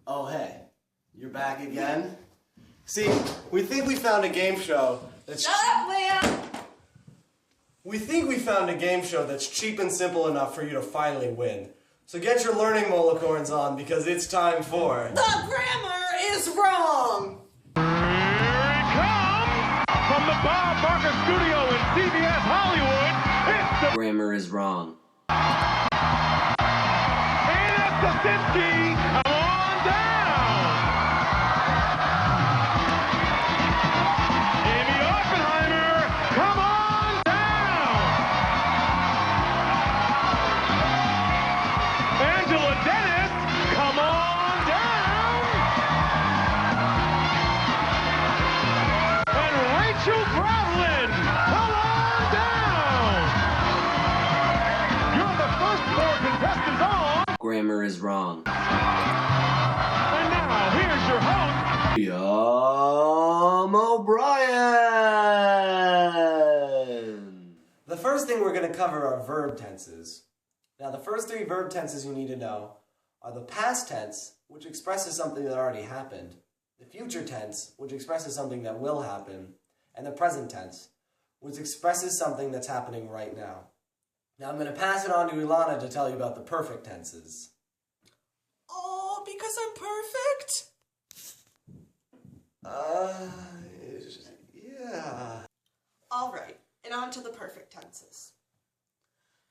Oh, hey, you're back again? See, we think we found a game show that's... Shut up, Liam! We think we found a game show that's cheap and simple enough for you to finally win. So get your learning mollicorns on because it's time for... The grammar is wrong! Here it comes! From the Bob Barker Studio in CBS Hollywood, it's the... Grammar is wrong. And it's the Simpkins! Come on down! Amy Oppenheimer, come on down! Angela Dennis, come on down! And Rachel Bradlin, come on down! You're the first four contestants on! Grammar is wrong. And now, here's your host, Yum O'Brien! The first thing we're going to cover are verb tenses. Now, the first three verb tenses you need to know are the past tense, which expresses something that already happened, the future tense, which expresses something that will happen, and the present tense, which expresses something that's happening right now. Now, I'm going to pass it on to Ilana to tell you about the perfect tenses. Oh, because I'm perfect? Yeah. Alright, and on to the perfect tenses.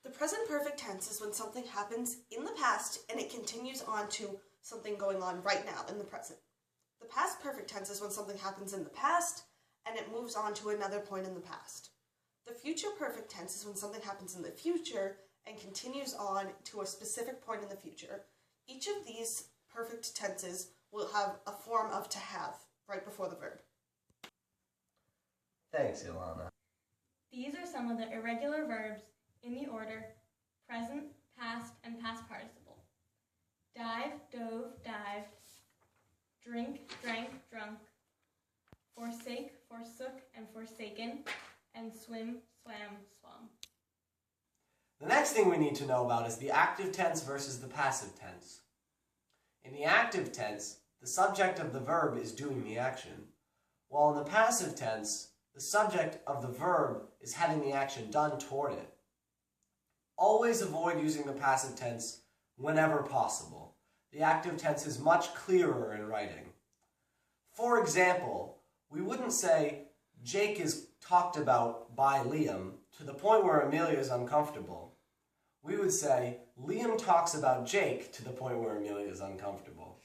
The present perfect tense is when something happens in the past and it continues on to something going on right now in the present. The past perfect tense is when something happens in the past and it moves on to another point in the past. The future perfect tense is when something happens in the future and continues on to a specific point in the future. Each of these perfect tenses will have a form of to have right before the verb. Thanks, Ilana. These are some of the irregular verbs in the order present, past, and past participle. Dive, dove, dived. Drink, drank, drunk. Forsake, forsook, and forsaken. And swim, swam, swum. The next thing we need to know about is the active tense versus the passive tense. In the active tense, the subject of the verb is doing the action, while in the passive tense, the subject of the verb is having the action done toward it. Always avoid using the passive tense whenever possible. The active tense is much clearer in writing. For example, we wouldn't say, Jake is talked about by Liam to the point where Amelia is uncomfortable. We would say, Liam talks about Jake to the point where Amelia is uncomfortable.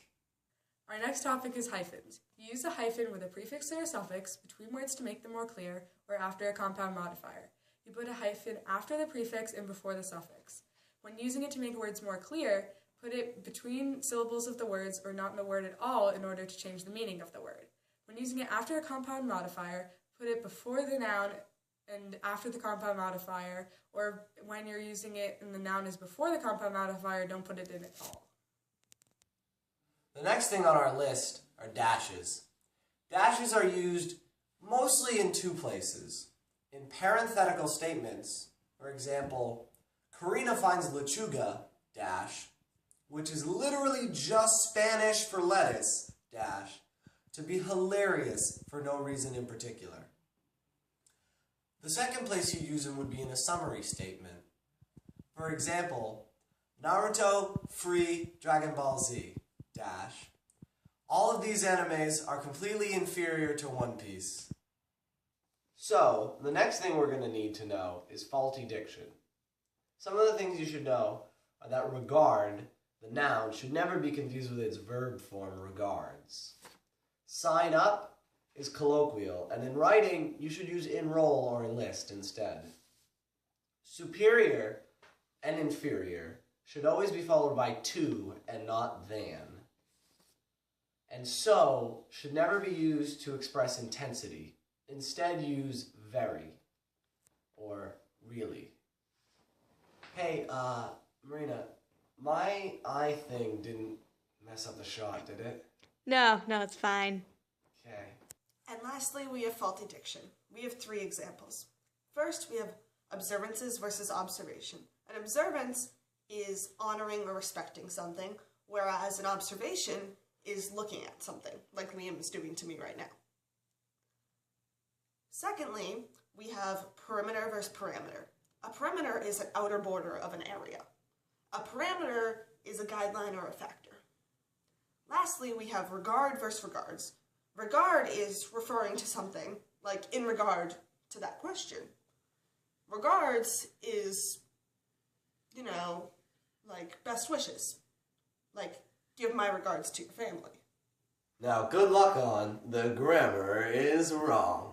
Our next topic is hyphens. You use a hyphen with a prefix or a suffix between words to make them more clear or after a compound modifier. You put a hyphen after the prefix and before the suffix. When using it to make words more clear, put it between syllables of the words or not in the word at all in order to change the meaning of the word. When using it after a compound modifier, put it before the noun and after the compound modifier, or when you're using it and the noun is before the compound modifier, don't put it in at all. The next thing on our list are dashes. Dashes are used mostly in two places. In parenthetical statements, for example, Karina finds lechuga, dash, which is literally just Spanish for lettuce, dash, to be hilarious for no reason in particular. The second place you use them would be in a summary statement. For example, Naruto free Dragon Ball Z, dash. All of these animes are completely inferior to One Piece. So, the next thing we're going to need to know is faulty diction. Some of the things you should know are that regard, the noun, should never be confused with its verb form, regards. Sign up is colloquial, and in writing, you should use enroll or enlist instead. Superior and inferior should always be followed by to and not than. And so should never be used to express intensity. Instead, use very or really. Hey, Marina, my eye thing didn't mess up the shot, did it? No, it's fine. Okay. And lastly, we have faulty diction. We have 3 examples. First, we have observances versus observation. An observance is honoring or respecting something, whereas an observation is looking at something, like Liam is doing to me right now. Secondly, we have perimeter versus parameter. A perimeter is an outer border of an area. A parameter is a guideline or a factor. Lastly, we have regard versus regards. Regard is referring to something, like in regard to that question. Regards is, like best wishes. Like, give my regards to your family. Now, good luck on the grammar is wrong.